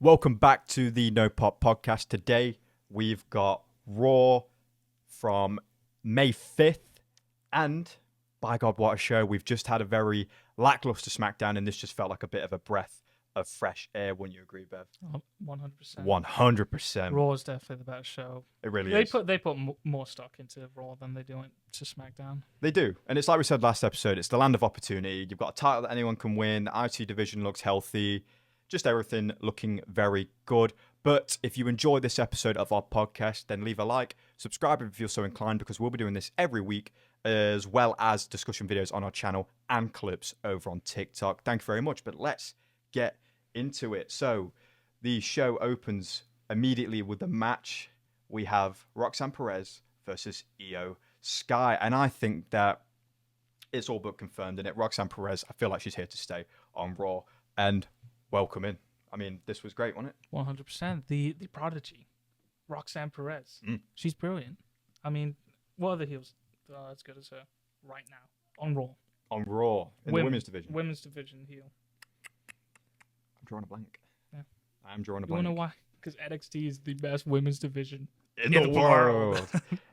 Welcome back to the NoPop podcast. Today we've got Raw from May 5th, and by God, what a show. We've just had a very lackluster SmackDown, and this just felt like a bit of a breath of fresh air. Wouldn't you agree, Bev? 100%. 100%. Raw is definitely the better show. It really They is. put more stock into Raw than they do into SmackDown. They do. And it's like we said last episode, it's the land of opportunity. You've got a title that anyone can win. The IC division looks healthy. Just everything looking very good. But if you enjoy this episode of our podcast, then leave a like, subscribe if you feel so inclined, because we'll be doing this every week, as well as discussion videos on our channel and clips over on TikTok. Thank you very much. But let's get into it. So the show opens immediately with the match. We have Roxanne Perez versus Io Sky. And I think that it's all but confirmed in it. Roxanne Perez, I feel like she's here to stay on Raw. And welcome in. I mean, this was great, wasn't it? 100%. The prodigy, Roxanne Perez. She's brilliant. I mean, what other heels are as good as her right now on Raw? On Raw, in the women's division. Women's division heel. I'm drawing a blank. Yeah. I'm drawing a You blank. wanna know why? Because NXT is the best women's division in the world.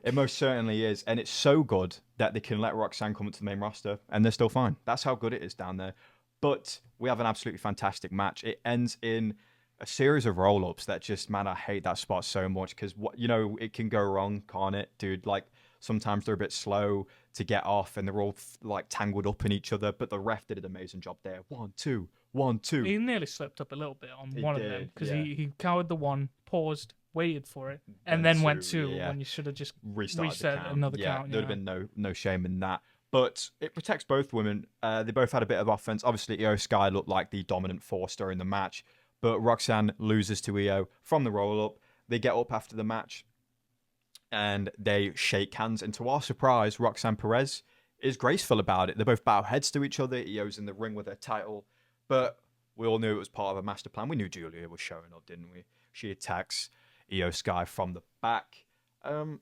It most certainly is. And it's so good that they can let Roxanne come into the main roster and they're still fine. That's how good it is down there. But we have an absolutely fantastic match. It ends in a series of roll-ups that just, man, I hate that spot so much because, it can go wrong, can't it, dude? Like, sometimes they're a bit slow to get off and they're all, tangled up in each other. But the ref did an amazing job there. 1, 2, 1, 2. He nearly slipped up a little bit on one of them because yeah. he cowered the one, paused, waited for it, and then went two when you should have just reset another count. There would have been no shame in that. But it protects both women. They both had a bit of offense. Obviously, Io Sky looked like the dominant force during the match. But Roxanne loses to Io from the roll-up. They get up after the match and they shake hands. And to our surprise, Roxanne Perez is graceful about it. They both bow heads to each other. Io's in the ring with her title. But we all knew it was part of a master plan. We knew Julia was showing up, didn't we? She attacks Io Sky from the back. I don't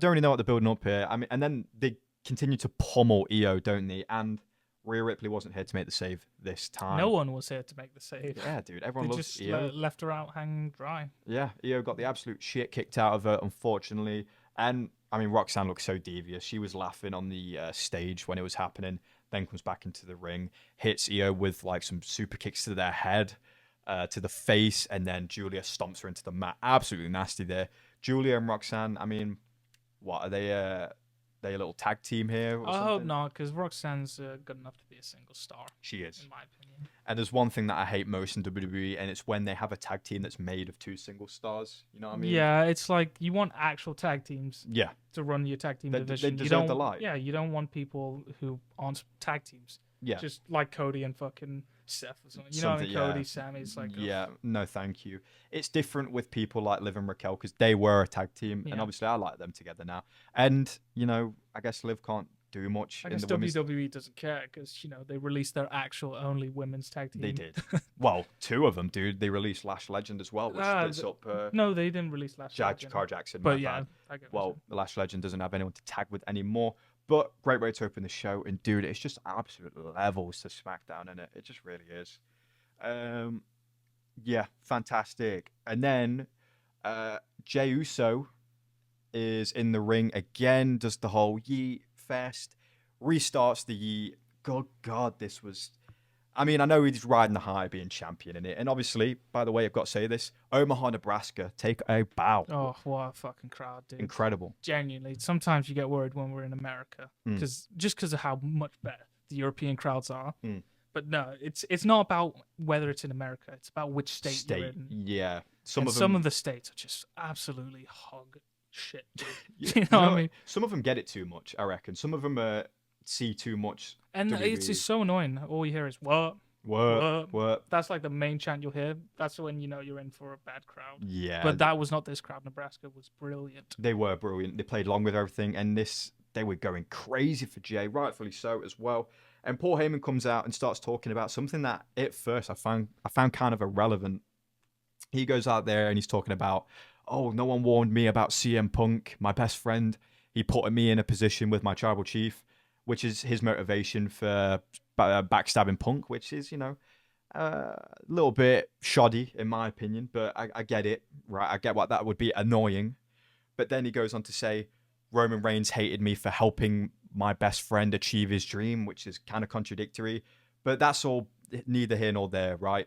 really know what they're building up here. I mean, and then they continue to pummel Io, don't they? And Rhea Ripley wasn't here to make the save this time. No one was here to make the save. Yeah, dude. Everyone loves just Io. left her out hanging dry. Yeah, Io got the absolute shit kicked out of her, unfortunately. And, I mean, Roxanne looks so devious. She was laughing on the stage when it was happening, then comes back into the ring, hits Io with, some super kicks to their head, to the face, and then Julia stomps her into the mat. Absolutely nasty there. Julia and Roxanne, I mean, what, are they a little tag team here? I hope not, because Roxanne's good enough to be a single star. She is. In my opinion. And there's one thing that I hate most in WWE, and it's when they have a tag team that's made of 2 single stars. You know what I mean? Yeah, it's like you want actual tag teams to run your tag team division. They deserve the light. Yeah, you don't want people who aren't tag teams. Yeah. Just like Cody and fucking Seth or something. You know what I mean? Cody, Sammy, it's like... Yeah, no thank you. It's different with people like Liv and Raquel because they were a tag team, and obviously I like them together now. And, I guess Liv can't do much I guess WWE doesn't care because, they released their actual only women's tag team. They did. Well, 2 of them, dude. They released Lash Legend as well, which splits up... No, they didn't release Lash Legend. Car Jackson, but yeah, I get well, the Lash Legend doesn't have anyone to tag with anymore. But great way to open the show. And, dude, it's just absolute levels to SmackDown, isn't it? It just really is. Yeah, fantastic. And then Jey Uso is in the ring again, does the whole yeet fest, restarts the yeet. Good God, this was... I mean, I know he's riding the high being champion in it. And obviously, by the way, I've got to say this, Omaha, Nebraska, take a bow. Oh, what a fucking crowd, dude. Incredible. Genuinely. Sometimes you get worried when we're in America, because of how much better the European crowds are. But no, it's not about whether it's in America. It's about which state you're in. Yeah. Some of the states are just absolutely hog shit, dude. You know what I mean? Some of them get it too much, I reckon. Some of them see too much. And it's just so annoying. All you hear is, what? That's like the main chant you'll hear. That's when you know you're in for a bad crowd. Yeah. But that was not this crowd. Nebraska was brilliant. They were brilliant. They played along with everything. And they were going crazy for Jey, rightfully so as well. And Paul Heyman comes out and starts talking about something that at first I found kind of irrelevant. He goes out there and he's talking about, oh, no one warned me about CM Punk, my best friend. He put me in a position with my tribal chief, which is his motivation for backstabbing Punk, which is, A little bit shoddy, in my opinion, but I get it, right? I get what that would be annoying. But then he goes on to say, Roman Reigns hated me for helping my best friend achieve his dream, which is kind of contradictory. But that's all neither here nor there, right?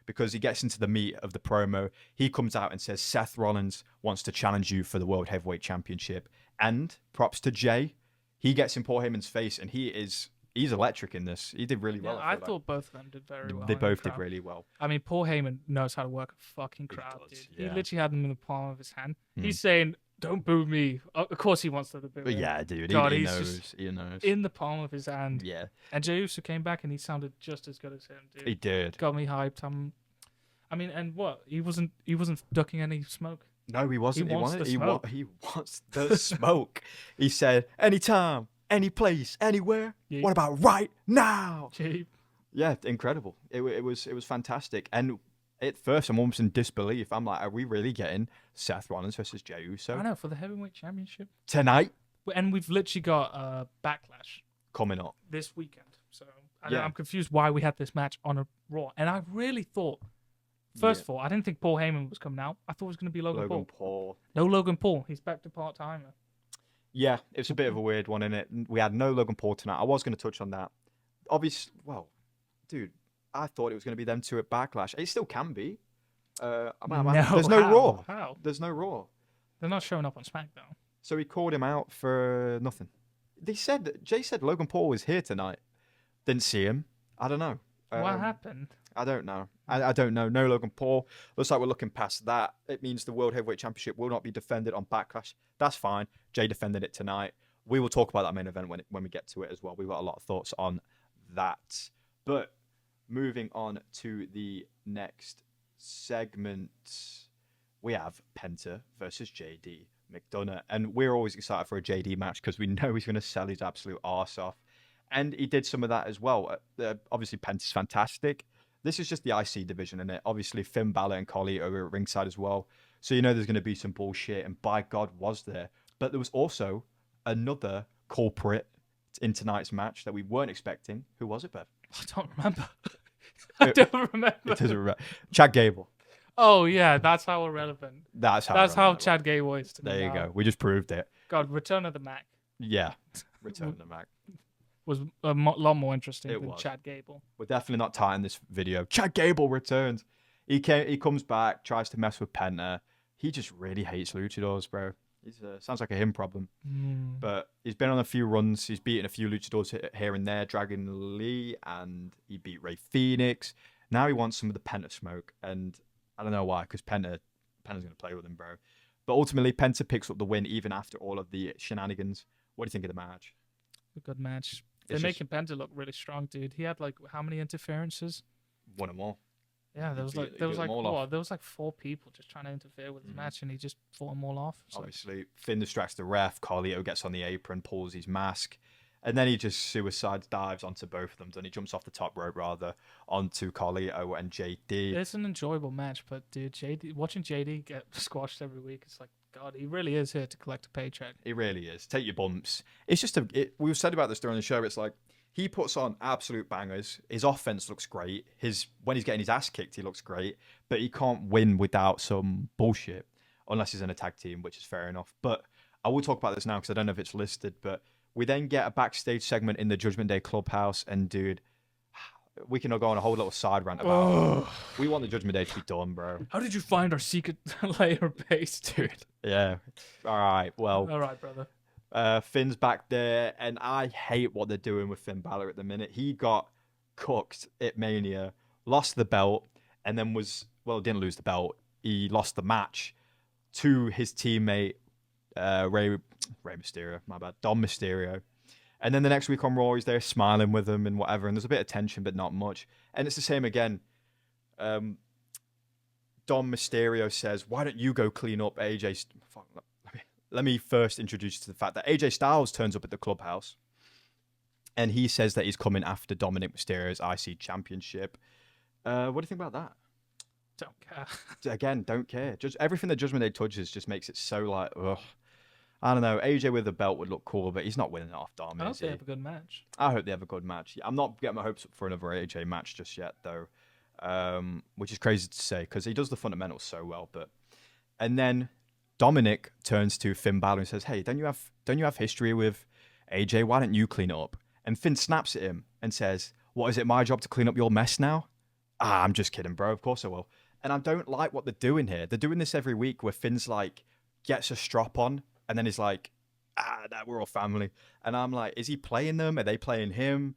Because he gets into the meat of the promo. He comes out and says, Seth Rollins wants to challenge you for the World Heavyweight Championship. And props to Jey. He gets in Paul Heyman's face, and he's electric in this. He did really well. I thought both of them did very well. They both did really well. I mean, Paul Heyman knows how to work a fucking crowd, dude. Yeah. He literally had them in the palm of his hand. He's saying, don't boo me. Of course he wants them to boo him. Yeah, dude. God, he he's knows. He knows. in the palm of his hand. Yeah. And Jey Uso came back and he sounded just as good as him, dude. He did. Got me hyped. I mean, and what? He wasn't ducking any smoke. No, he wasn't. He wants the smoke. He wants the smoke. He said, anytime, any place, anywhere. Yeah. What about right now? Cheap. Yeah, incredible. It was fantastic. And at first, I'm almost in disbelief. I'm like, are we really getting Seth Rollins versus Jey Uso I know, for the heavyweight championship. tonight? And we've literally got Backlash Coming up. this weekend. So Yeah. I'm confused why we had this match on a Raw. And I really thought, first of all, I didn't think Paul Heyman was coming out. I thought it was going to be Logan Paul. No Logan Paul. He's back to part-timer. Yeah, it's a bit of a weird one, innit? We had no Logan Paul tonight. I was going to touch on that. Obviously, well, dude, I thought it was going to be them two at Backlash. It still can be. There's no Raw. How? There's no Raw. They're not showing up on SmackDown. So he called him out for nothing. Jey said Logan Paul was here tonight. Didn't see him. I don't know. What happened? I don't know. I don't know. No Logan Paul. Looks like we're looking past that. It means the World Heavyweight Championship will not be defended on Backlash. That's fine. Jey defended it tonight. We will talk about that main event when we get to it as well. We've got a lot of thoughts on that. But moving on to the next segment, we have Penta versus JD McDonough. And we're always excited for a JD match because we know he's going to sell his absolute arse off. And he did some of that as well. Obviously, Penta's fantastic. This is just the IC division, and obviously Finn Balor and Collie over at ringside as well. So you know there's going to be some bullshit, and by God was there. But there was also another culprit in tonight's match that we weren't expecting. Who was it, Bev? I don't remember. I don't remember. It doesn't remember. Chad Gable. Oh, yeah, that's how irrelevant. That's how Chad Gable is to me. There you go. We just proved it. God, Return of the Mac Yeah. Return of the Mac. was a lot more interesting It than was. Chad Gable. We're definitely not tying this video. Chad Gable returns. He comes back, tries to mess with Penta. He just really hates luchadors, bro. He's sounds like a him problem. But he's been on a few runs. He's beaten a few luchadors here and there. Dragon Lee, and he beat Rey Fenix. Now he wants some of the Penta smoke, and I don't know why, because Penta's going to play with him, bro. But ultimately, Penta picks up the win even after all of the shenanigans. What do you think of the match? A good match. They're making Penta look really strong, dude. He had like how many interferences? One or more. Yeah, there was like 4 people just trying to interfere with his match, and he just fought them all off. Obviously, Finn distracts the ref. Carlito gets on the apron, pulls his mask, and then he just suicide dives onto both of them. Then he jumps off the top rope onto Carlito and JD. It's an enjoyable match, but dude, watching JD get squashed every week, it's like, God, he really is here to collect a paycheck. He really is. Take your bumps. It's just we've said about this during the show. It's like he puts on absolute bangers. His offense looks great. When he's getting his ass kicked, he looks great. But he can't win without some bullshit, unless he's in a tag team, which is fair enough. But I will talk about this now because I don't know if it's listed. But we then get a backstage segment in the Judgment Day Clubhouse, and dude, we can go on a whole little side rant about it. We want the Judgment Day to be done, bro. How did you find our secret layer base, dude? Yeah. All right. Well. All right, brother. Finn's back there, and I hate what they're doing with Finn Balor at the minute. He got cooked at Mania, lost the belt, and then didn't lose the belt. He lost the match to his teammate, Rey Mysterio, my bad, Dom Mysterio. And then the next week on Raw, he's there smiling with him and whatever, and there's a bit of tension, but not much. And it's the same again. Dom Mysterio says, why don't you go clean up AJ? Let me first introduce you to the fact that AJ Styles turns up at the clubhouse, and he says that he's coming after Dominic Mysterio's IC championship. What do you think about that? Don't care. Again, don't care. Just everything that Judgment Day touches just makes it so like, ugh. I don't know. AJ with a belt would look cool, but he's not winning it off Dom. I hope they have a good match. I hope they have a good match. I'm not getting my hopes up for another AJ match just yet, though. which is crazy to say because he does the fundamentals so well. And then Dominic turns to Finn Balor and says, "Hey, don't you have history with AJ? Why don't you clean it up?" And Finn snaps at him and says, "What, is it my job to clean up your mess now?" "Ah, I'm just kidding, bro. Of course I will." And I don't like what they're doing here. They're doing this every week where Finn's like gets a strop on and then he's like, we're all family. And I'm like, is he playing them? Are they playing him?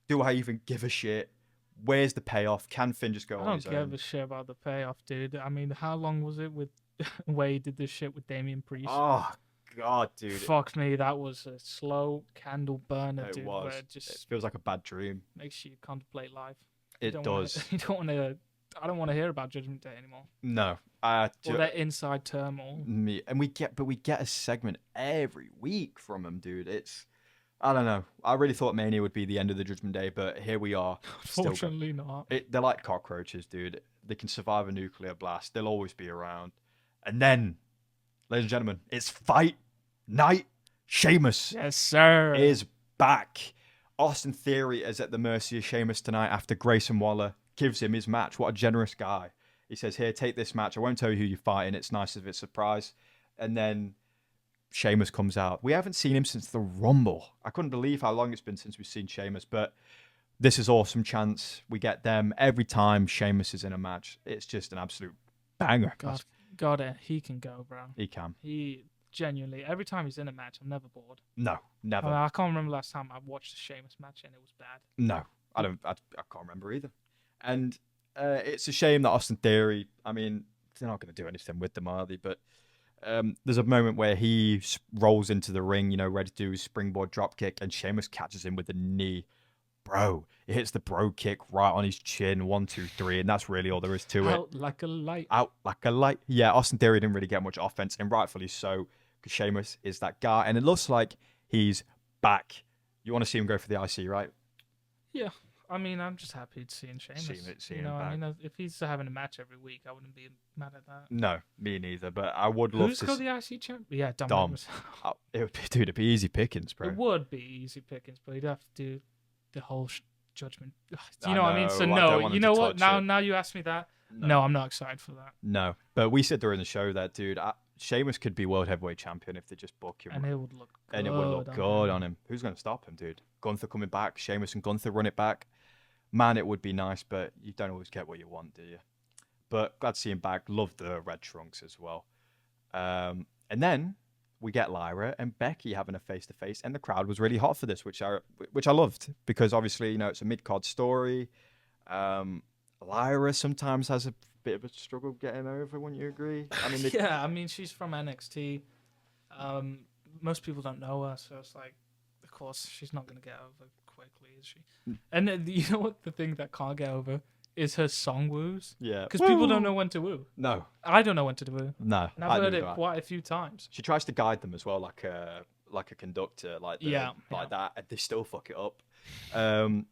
Do I even give a shit? Where's the payoff? Can Finn just go on his own? I don't give a shit about the payoff, dude. I mean, how long was it with Wade did this shit with Damian Priest? Oh, God, dude. Fuck me, that was a slow candle burner, dude. It was. Where it feels like a bad dream. Makes you contemplate life. It does. You don't want to... I don't want to hear about Judgment Day anymore. No. Or that inside turmoil. We get a segment every week from him, dude. I don't know. I really thought Mania would be the end of the Judgment Day, but here we are. Unfortunately not. They're like cockroaches, dude. They can survive a nuclear blast. They'll always be around. And then, ladies and gentlemen, it's fight night. Sheamus, yes, sir, is back. Austin Theory is at the mercy of Sheamus tonight after Grayson Waller gives him his match. What a generous guy. He says, "Here, take this match. I won't tell you who you're fighting. It's nice if it's a surprise." And then Sheamus comes out. We haven't seen him since the Rumble. I couldn't believe how long it's been since we've seen Sheamus, but this is awesome chance. We get them every time Sheamus is in a match. It's just an absolute banger. God, he can go, bro. He can. He genuinely, every time he's in a match, I'm never bored. No, never. I can't remember last time I watched a Sheamus match and it was bad. No, I can't remember either. And it's a shame that Austin Theory, I mean, they're not going to do anything with them, are they? But there's a moment where he rolls into the ring, ready to do his springboard dropkick, and Sheamus catches him with a knee. Bro, it hits the bro kick right on his chin. 1, 2, 3, and that's really all there is to it. Out like a light. Out like a light. Yeah, Austin Theory didn't really get much offense, and rightfully so, because Sheamus is that guy, and it looks like he's back. You want to see him go for the IC, right? Yeah. I mean, I'm just happy to see Sheamus. Seeing him back. I mean, if he's having a match every week, I wouldn't be mad at that. No, me neither. But I would love Who's to. got the IC champ? Yeah, Dom. It'd be easy pickings, bro. It would be easy pickings, but he'd have to do the whole judgment. You know what I mean? So no, you know what? Now you ask me that. No, I'm not excited for that. No, but we said during the show that, dude, Sheamus could be world heavyweight champion if they just book him. And it would look good. And it would look good on him. Who's going to stop him, dude? Gunther coming back. Sheamus and Gunther run it back. Man, it would be nice, but you don't always get what you want, do you? But glad to see him back. Love the red trunks as well. And then we get Lyra and Becky having a face-to-face, and the crowd was really hot for this, which I loved, because obviously, it's a mid-card story. Lyra sometimes has a bit of a struggle getting over, wouldn't you agree? I mean, yeah, I mean, she's from NXT. Most people don't know her, so it's like, of course, she's not going to get over quickly, is she? And you know what? The thing that can't get over is her song woos. Yeah. Because people don't know when to woo. No. I don't know when to woo. No. And I've heard it quite a few times. She tries to guide them as well, like a conductor, like that, and they still fuck it up.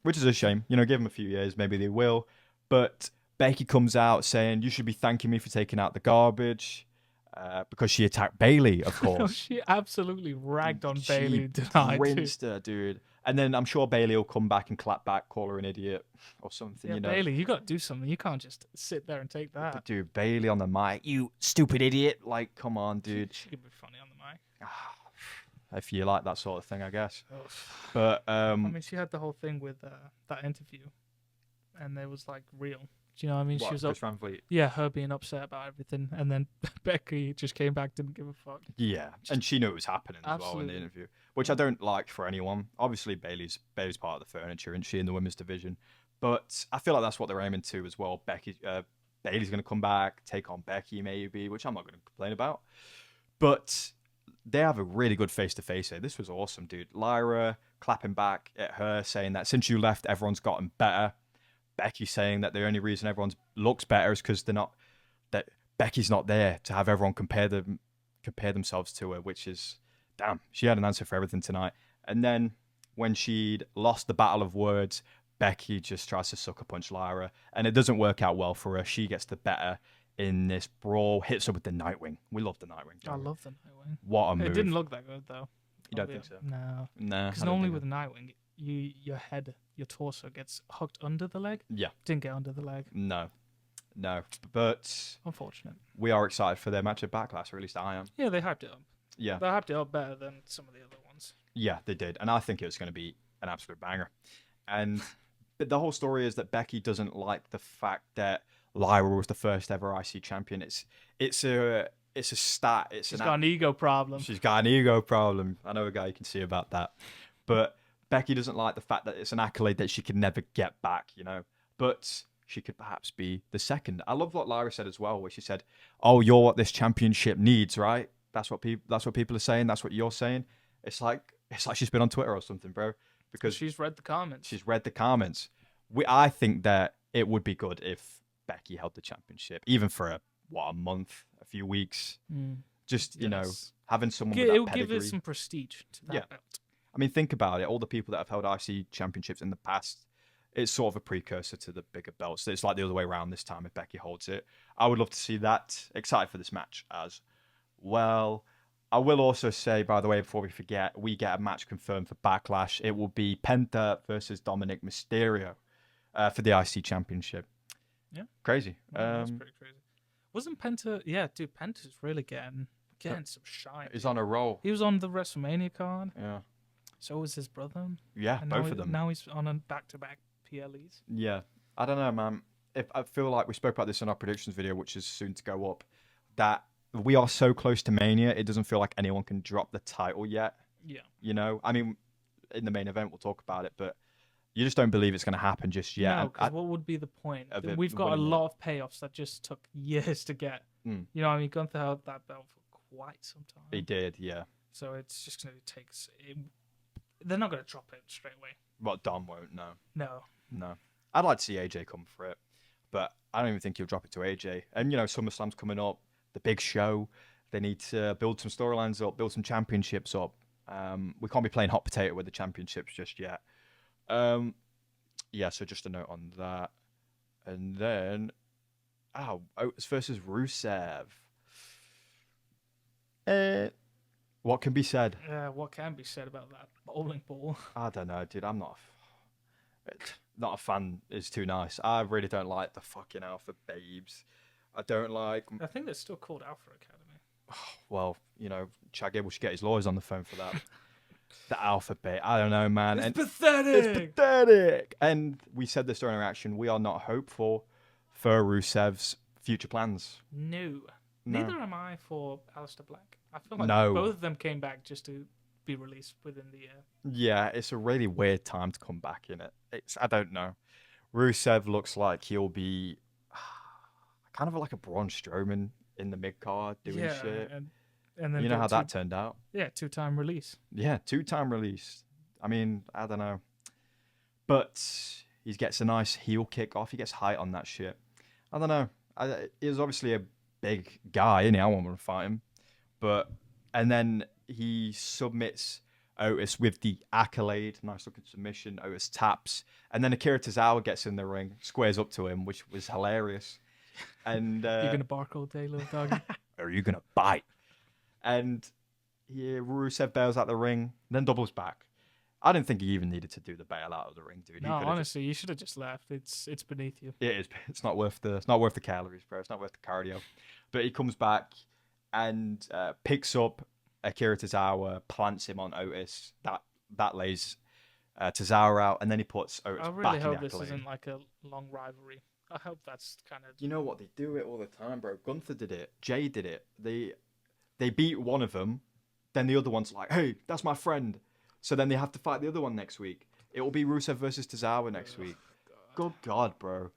Which is a shame. Give them a few years, maybe they will. But Becky comes out saying, "You should be thanking me for taking out the garbage." Because she attacked Bayley, of course. She absolutely ragged on Bayley tonight. Rinsed her, dude. And then I'm sure Bayley will come back and clap back, call her an idiot or something. Yeah, Bayley, you got to do something. You can't just sit there and take that. Dude, Bayley on the mic, you stupid idiot! Like, come on, dude. She could be funny on the mic. If you like that sort of thing, I guess. But I mean, she had the whole thing with that interview, and it was like real. Do you know what I mean? What, she was Chris Van Vliet? Yeah, her being upset about everything, and then Becky just came back, didn't give a fuck. Yeah, and she knew it was happening as well in the interview, which I don't like for anyone. Obviously, Bayley's part of the furniture, isn't she, in the women's division? But I feel like that's what they're aiming to as well. Bayley's going to come back, take on Becky maybe, which I'm not going to complain about. But they have a really good face-to-face here. This was awesome, dude. Lyra clapping back at her, saying that since you left, everyone's gotten better. Becky saying that the only reason everyone looks better is because that Becky's not there to have everyone compare themselves to her, which is, damn, she had an answer for everything tonight. And then when she'd lost the battle of words, Becky just tries to sucker punch Lyra, and it doesn't work out well for her. She gets the better in this brawl, hits her with the Nightwing. We love the Nightwing. I love the Nightwing. What a move. It didn't look that good, though. You don't think so? No. No. Because normally with the Nightwing, your head your torso gets hooked under the leg. Yeah. Didn't get under the leg. No. But Unfortunate. we are excited for their match at Backlash, or at least I am. Yeah, they hyped it up. Yeah. They hyped it up better than some of the other ones. Yeah, they did. And I think it was going to be an absolute banger. And the whole story is that Becky doesn't like the fact that Lyra was the first ever IC champion. It's a stat. She's got an ego problem. She's got an ego problem. I know a guy you can see about that. But Becky doesn't like the fact that it's an accolade that she can never get back, you know. But she could perhaps be the second. I love what Lyra said as well, where she said, "Oh, you're what this championship needs, right? That's what people are saying. That's what you're saying." It's like she's been on Twitter or something, bro. Because she's read the comments. She's read the comments. I think that it would be good if Becky held the championship, even for a month, a few weeks. Just, you know, having someone with that it'll pedigree. give it some prestige to that belt. I mean, think about it. All the people that have held IC championships in the past, it's sort of a precursor to the bigger belts. It's like the other way around this time if Becky holds it. I would love to see that. Excited for this match as well. I will also say, by the way, before we forget, we get a match confirmed for Backlash. It will be Penta versus Dominic Mysterio for the IC championship. Yeah. Crazy. That's pretty crazy. Wasn't Penta... Yeah, dude, Penta's really getting some shine. He's on a roll. He was on the WrestleMania card. Yeah. So was his brother. Yeah, and both of them. Now he's on a back-to-back PLEs. Yeah. I don't know, man. I feel like we spoke about this in our predictions video, which is soon to go up, that we are so close to Mania, it doesn't feel like anyone can drop the title yet. Yeah. You know? I mean, in the main event, we'll talk about it, but you just don't believe it's going to happen just yet. No, because what would be the point? We've got a lot of payoffs that just took years to get. You know, I mean, Gunther held that belt for quite some time. He did, yeah. So it's just going to take... They're not going to drop it straight away. Well, Dom won't, no. No. I'd like to see AJ come for it, but I don't even think he'll drop it to AJ. And, you know, SummerSlam's coming up, the big show. They need to build some storylines up, build some championships up. We can't be playing hot potato with the championships just yet. Yeah, so just a note on that. And then, Otis versus Rusev. What can be said? What can be said about that bowling ball? I don't know, dude. I'm not a fan. Is too nice. I really don't like the fucking Alpha Babes. I don't like. I think they're still called Alpha Academy. Well, you know, Chad Gable should get his lawyers on the phone for that. The Alpha Bait. I don't know, man. It's pathetic. It's pathetic. And we said this during our reaction. We are not hopeful for Rusev's future plans. No. No. Neither am I for Aleister Black. I feel like No. both of them came back just to be released within the year. Yeah, it's a really weird time to come back in it. I don't know. Rusev looks like he'll be kind of like a Braun Strowman in the mid card doing shit. And then you know how that turned out. Yeah, 2-time release. Yeah, 2-time release. I mean, I don't know. But he gets a nice heel kick off. He gets height on that shit. I don't know. He's obviously a big guy, and I want to fight him. And then he submits Otis with the accolade. Nice looking submission. Otis taps. And then Akira Tozawa gets in the ring, squares up to him, which was hilarious. And you're going to bark all day, little doggy. Or are you going to bite? And Rusev bails out the ring, then doubles back. I didn't think he even needed to do the bail out of the ring, dude. No, honestly, you should have just left. It's beneath you. It is. It's not worth the calories, bro. It's not worth the cardio. But he comes back and picks up Akira Tozawa, plants him on Otis. That lays Tozawa out, and then he puts Otis back in the I really hope accolade. this isn't like a long rivalry. I hope that's kind of... You know what? They do it all the time, bro. Gunther did it. Jey did it. They beat one of them, then the other one's like, hey, that's my friend. So then they have to fight the other one next week. It will be Rusev versus Tozawa next week. Good God, bro.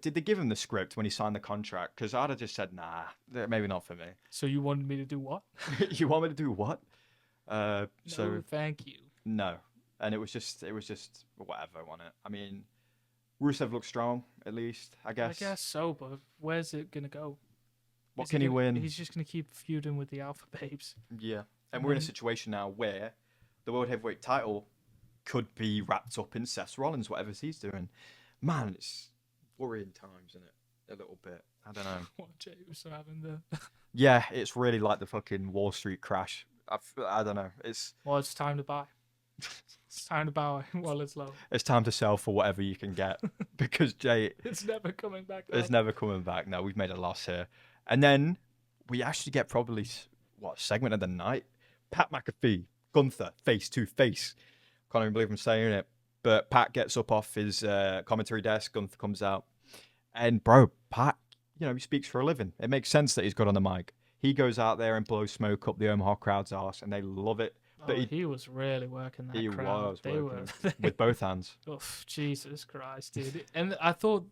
Did they give him the script when he signed the contract? Because I'd have just said, nah, maybe not for me. So you wanted me to do what? You want me to do what? No, thank you. No. And it was just whatever, wasn't it? I mean, Rusev looks strong, at least, I guess. I guess so, but where's it going to go? What can he win? He's just going to keep feuding with the Alpha Babes. Yeah. And we're in a situation now where the World Heavyweight title could be wrapped up in Seth Rollins, whatever he's doing. Man, it's worrying times, isn't it? A little bit. I don't know. What Jey Uso having there? Yeah, it's really like the fucking Wall Street crash. I don't know. It's time to buy. It's time to bow while it's low. It's time to sell for whatever you can get because Jey It's never coming back is up. never coming back. No, we've made a loss here. And then we actually get probably, segment of the night? Pat McAfee, Gunther, face to face. Can't even believe I'm saying it. But Pat gets up off his commentary desk. Gunther comes out. And, bro, Pat, he speaks for a living. It makes sense that he's good on the mic. He goes out there and blows smoke up the Omaha crowd's arse, and they love it. But he was really working that crowd. He was working with both hands. Oh, Jesus Christ, dude. And I thought,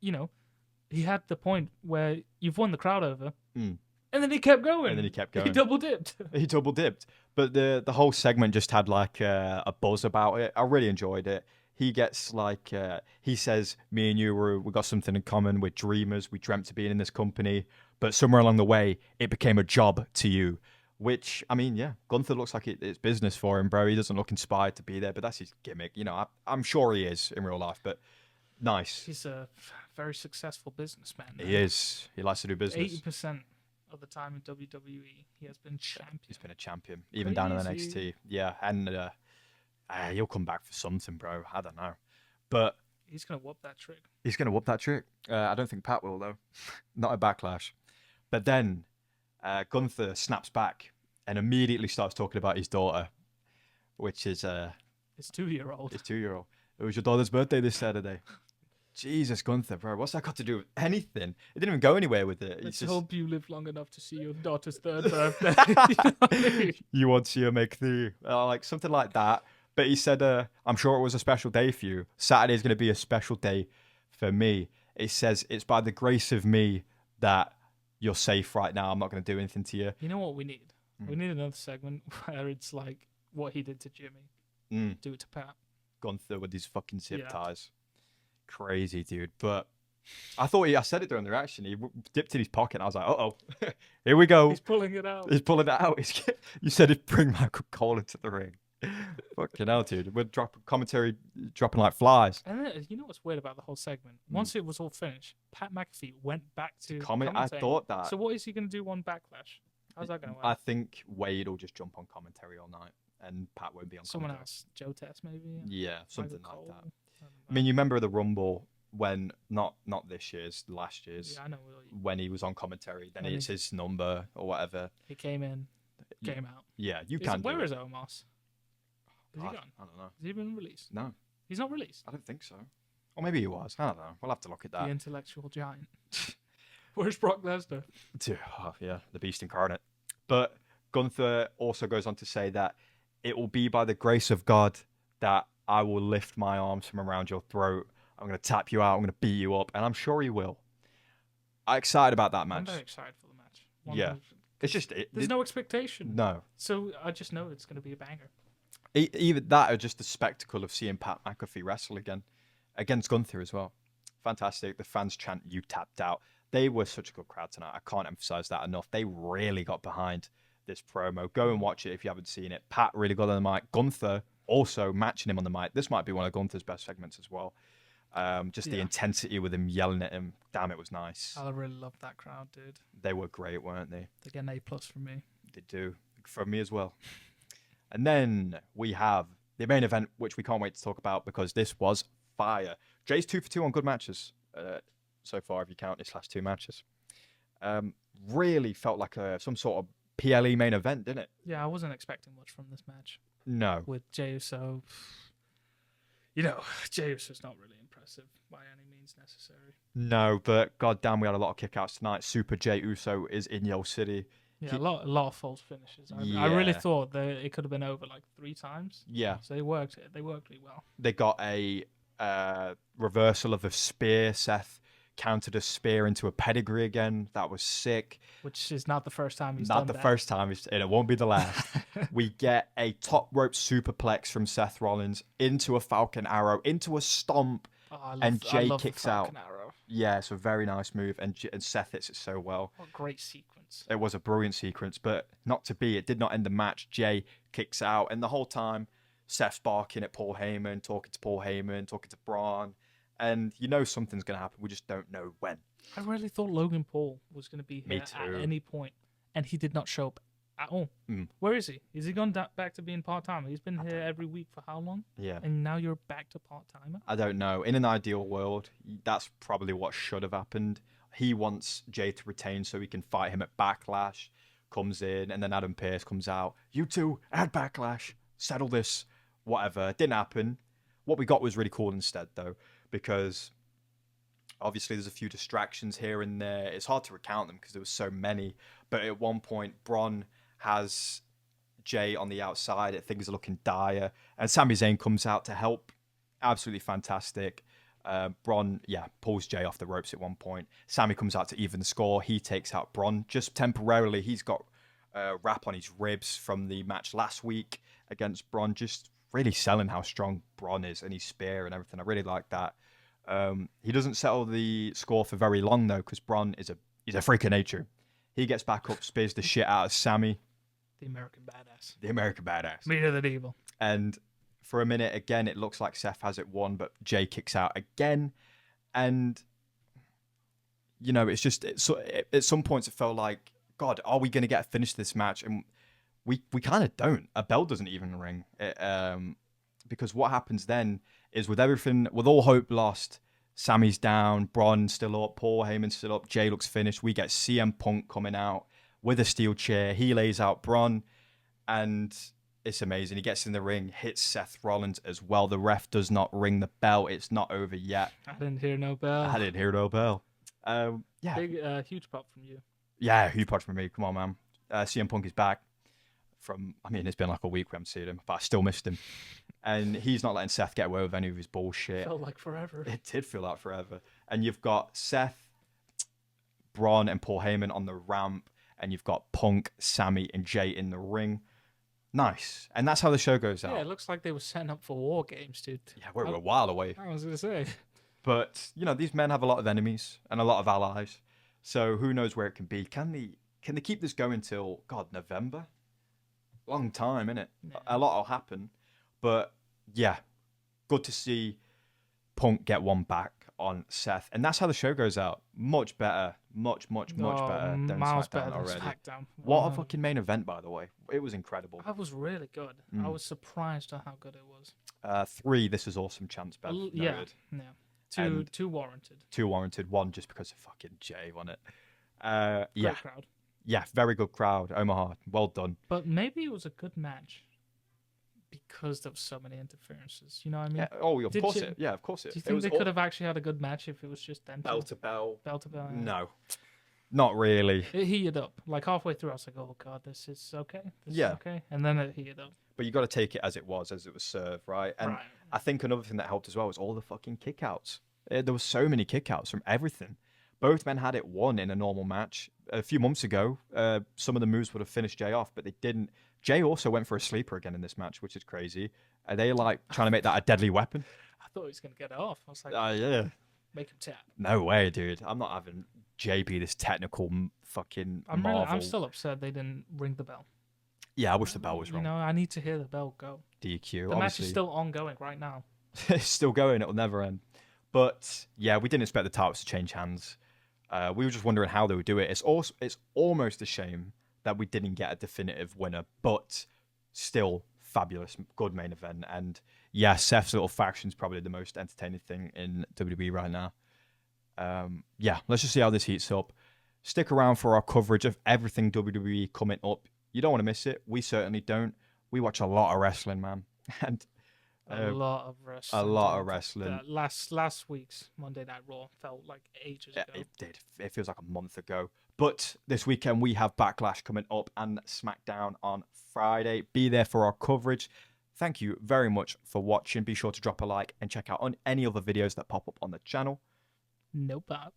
he had the point where you've won the crowd over. Mm. And then he kept going. He double dipped. He double dipped. But the whole segment just had like a buzz about it. I really enjoyed it. He gets like, he says, me and you, we got something in common. We're dreamers. We dreamt of being in this company. But somewhere along the way, it became a job to you. Which, I mean, yeah, Gunther looks like it's business for him, bro. He doesn't look inspired to be there, but that's his gimmick. I'm sure he is in real life, but nice. He's a very successful businessman. He is. He likes to do business. 80% of the time in WWE, he has been champion. He's been a champion, even down in NXT. Yeah, and he'll come back for something, bro. I don't know. But he's going to whoop that trick. I don't think Pat will, though. Not a Backlash. But then Gunther snaps back and immediately starts talking about his daughter, which is his 2-year-old. It was your daughter's birthday this Saturday. Jesus, Gunther, bro, what's that got to do with anything? It didn't even go anywhere with it. Let's hope you live long enough to see your daughter's 3rd birthday. You know what I mean? You want to see her make 3, like something like that. But he said, I'm sure it was a special day for you. Saturday is going to be a special day for me. It says, it's by the grace of me that you're safe right now. I'm not going to do anything to you. You know what we need? We need another segment where it's like what he did to Jimmy. Do it to Pat. Gunther with his fucking zip ties. Crazy, dude. But I said it during the reaction. He dipped in his pocket and I was like, uh-oh, here we go. He's pulling it out. You said he'd bring Michael Cole into the ring. Fucking hell, dude. We're dropping like flies. And then, you know what's weird about the whole segment? Once it was all finished, Pat McAfee went back to comment. I thought that. So what is he going to do on Backlash? How's that going to work? I think Wade will just jump on commentary all night and Pat won't be on Someone commentary. else. Joe Tess, maybe? Yeah, something Michael like Cole. that. I mean, you remember the Rumble when, not this year's, last year's, Yeah, I know. when he was on commentary, then it's his number or whatever. He came in, came out. Yeah, you can do it. Where is Omos? Is he gone? I don't know. Has he been released? No. He's not released? I don't think so. Or maybe he was. I don't know. We'll have to look at that. The intellectual giant. Where's Brock Lesnar? Yeah, the beast incarnate. But Gunther also goes on to say that it will be by the grace of God that I will lift my arms from around your throat. I'm going to tap you out. I'm going to beat you up. And I'm sure he will. I'm excited about that match. I'm very excited for the match. Yeah. It's just... There's no expectation. No. So I just know it's going to be a banger. Either that or just the spectacle of seeing Pat McAfee wrestle again. Against Gunther as well. Fantastic. The fans chant, you tapped out. They were such a good crowd tonight. I can't emphasize that enough. They really got behind this promo. Go and watch it if you haven't seen it. Pat really got on the mic. Gunther also matching him on the mic. This might be one of Gunther's best segments as well. The intensity with him yelling at him. Damn, it was nice. I really loved that crowd, dude. They were great, weren't they? They get an A+ from me. They do. From me as well. And then we have the main event, which we can't wait to talk about because this was fire. Jey's 2 for 2 on good matches so far, if you count his last 2 matches. Really felt like some sort of PLE main event, didn't it? Yeah, I wasn't expecting much from this match. No. With Jey Uso. Jey Uso's not really impressive by any means necessary. No, but goddamn, we had a lot of kickouts tonight. Super Jey Uso is in your city. Yeah, a lot of false finishes. I really thought that it could have been over like 3 times. Yeah. So they worked really well. They got a reversal of a spear. Seth countered a spear into a pedigree again. That was sick. Which is not the first time he's done that. Not the first time, and it won't be the last. We get a top rope superplex from Seth Rollins into a Falcon Arrow, into a stomp, and Jey kicks out. Arrow. Yeah, it's a very nice move, and Seth hits it so well. What a great sequence. It was a brilliant sequence, but not to be. It did not end the match. Jey kicks out, and the whole time, Seth's barking at Paul Heyman, talking to Braun, and something's going to happen. We just don't know when. I really thought Logan Paul was going to be here at any point, and he did not show up at all. Where is he? Is he gone back to being part-timer? He's been here every week for how long? Yeah. And now you're back to part-timer? I don't know. In an ideal world, that's probably what should have happened. He wants Jey to retain so he can fight him at Backlash. Comes in, and then Adam Pearce comes out. You two at Backlash. Settle this. Whatever. Didn't happen. What we got was really cool instead, though, because obviously there's a few distractions here and there. It's hard to recount them because there was so many. But at one point, Braun has Jey on the outside. Things are looking dire. And Sami Zayn comes out to help. Absolutely fantastic. Braun, pulls Jey off the ropes at one point. Sami comes out to even the score. He takes out Braun just temporarily. He's got a wrap on his ribs from the match last week against Braun. Just really selling how strong Braun is and his spear and everything. I really like that. He doesn't settle the score for very long though, because Braun he's a freak of nature. He gets back up, spears the shit out of Sami. The American badass. The American badass. Meaner than evil. And for a minute, again, it looks like Seth has it won, but Jey kicks out again. And, it's just, at some points it felt like, God, are we going to get a finish to this match? And we kind of don't. A bell doesn't even ring. Because what happens then is with all hope lost, Sami's down, Braun still up, Paul Heyman's still up, Jey looks finished. We get CM Punk coming out with a steel chair. He lays out Braun, and it's amazing. He gets in the ring, hits Seth Rollins as well. The ref does not ring the bell. It's not over yet. I didn't hear no bell. Big, huge pop from you. Yeah, huge pop from me. Come on, man. CM Punk is back. It's been like a week we haven't seen him, but I still missed him. And he's not letting Seth get away with any of his bullshit. Felt like forever. It did feel like forever. And you've got Seth, Braun, and Paul Heyman on the ramp. And you've got Punk, Sami, and Jey in the ring. Nice. And that's how the show goes out. Yeah, it looks like they were setting up for War Games, dude. Yeah, we're a while away. I was going to say. But, these men have a lot of enemies and a lot of allies. So who knows where it can be. Can they keep this going till, November? Long time, innit? Yeah. A lot will happen. But, yeah, good to see Punk get one back on Seth. And that's how the show goes out. Much better. Much better than SmackDown already. SmackDown. What a fucking main event, by the way. It was incredible. That was really good. I was surprised at how good it was. 3, this is awesome chance, Bev. Yeah. 2 warranted. 2 warranted. 1 just because of fucking Jey, wasn't it? Great crowd. Yeah, very good crowd. Omaha, well done. But maybe it was a good match because there was so many interferences. You know what I mean? Yeah, of course. Do you think they could have actually had a good match if it was just them? Bell to bell. Bell to bell. Yeah. No, not really. It heated up. Like halfway through, I was like, "Oh God, this is okay." Okay, and then it heated up. But you got to take it as it was served, right? And I think another thing that helped as well was all the fucking kickouts. There were so many kickouts from everything. Both men had it won in a normal match. A few months ago, some of the moves would have finished Jey off, but they didn't. Jey also went for a sleeper again in this match, which is crazy. Are they trying to make that a deadly weapon? I thought he was going to get it off. I was like, yeah. Make him tap. No way, dude. I'm not having Jey be this technical fucking marvel. I'm still upset they didn't ring the bell. Yeah, I wish the bell was wrong. I need to hear the bell go. DQ. The match is still ongoing right now. It's still going. It'll never end. But yeah, we didn't expect the titles to change hands. We were just wondering how they would do it. It's almost a shame that we didn't get a definitive winner, but still fabulous, good main event. And yeah, Seth's little faction's probably the most entertaining thing in WWE right now. Yeah, let's just see how this heats up. Stick around for our coverage of everything WWE coming up. You don't want to miss it. We certainly don't. We watch a lot of wrestling, man. And a lot of wrestling. A lot of wrestling. Last week's Monday Night Raw felt like ages ago. It did. It feels like a month ago. But this weekend we have Backlash coming up and SmackDown on Friday. Be there for our coverage. Thank you very much for watching. Be sure to drop a like and check out on any other videos that pop up on the channel. NoPop.